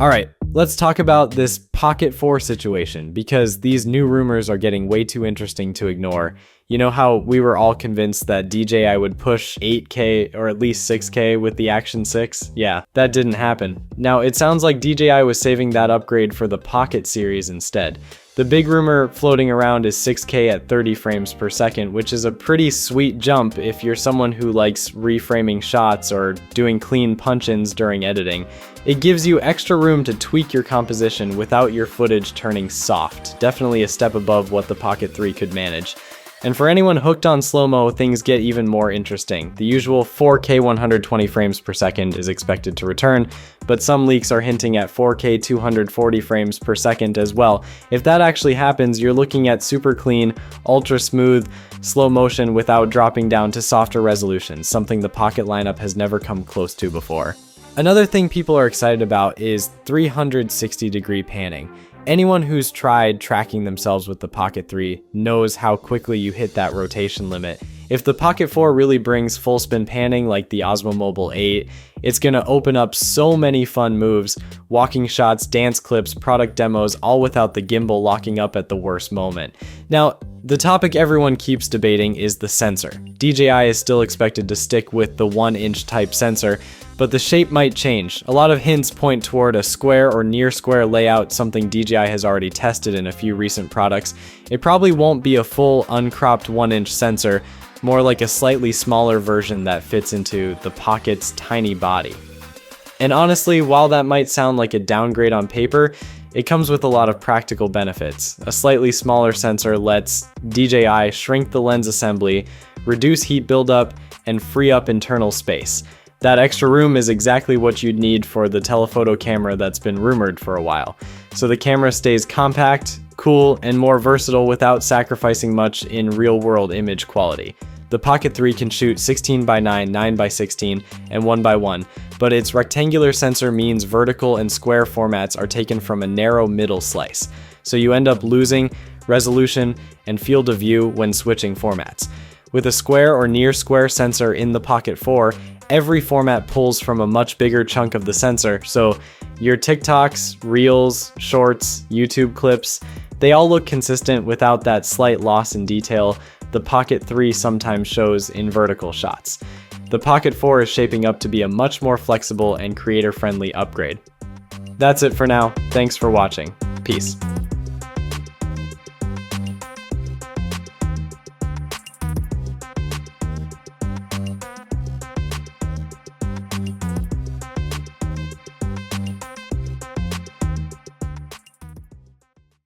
Alright, let's talk about this Pocket 4 situation, because these new rumors are getting way too interesting to ignore. You know how we were all convinced that DJI would push 8K or at least 6K with the Action 6? Yeah, that didn't happen. Now, it sounds like DJI was saving that upgrade for the Pocket series instead. The big rumor floating around is 6K at 30 frames per second, which is a pretty sweet jump if you're someone who likes reframing shots or doing clean punch-ins during editing. It gives you extra room to tweak your composition without your footage turning soft. Definitely a step above what the Pocket 3 could manage. And for anyone hooked on slow-mo, things get even more interesting. The usual 4K 120 frames per second is expected to return, but some leaks are hinting at 4K 240 frames per second as well. If that actually happens, you're looking at super clean, ultra smooth, slow motion without dropping down to softer resolutions, something the Pocket lineup has never come close to before. Another thing people are excited about is 360-degree panning. Anyone who's tried tracking themselves with the Pocket 3 knows how quickly you hit that rotation limit. If the Pocket 4 really brings full spin panning like the Osmo Mobile 8, it's gonna open up so many fun moves, walking shots, dance clips, product demos, all without the gimbal locking up at the worst moment. Now, the topic everyone keeps debating is the sensor. DJI is still expected to stick with the 1-inch type sensor, but the shape might change. A lot of hints point toward a square or near square layout, something DJI has already tested in a few recent products. It probably won't be a full uncropped 1-inch sensor, more like a slightly smaller version that fits into the Pocket's tiny body. And honestly, while that might sound like a downgrade on paper, it comes with a lot of practical benefits. A slightly smaller sensor lets DJI shrink the lens assembly, reduce heat buildup, and free up internal space. That extra room is exactly what you'd need for the telephoto camera that's been rumored for a while. So the camera stays compact, cool, and more versatile without sacrificing much in real-world image quality. The Pocket 3 can shoot 16:9, 9:16, and 1:1, but its rectangular sensor means vertical and square formats are taken from a narrow middle slice, so you end up losing resolution and field of view when switching formats. With a square or near square sensor in the Pocket 4, every format pulls from a much bigger chunk of the sensor, so your TikToks, Reels, Shorts, YouTube clips, they all look consistent without that slight loss in detail the Pocket 3 sometimes shows in vertical shots. The Pocket 4 is shaping up to be a much more flexible and creator-friendly upgrade. That's it for now. Thanks for watching. Peace.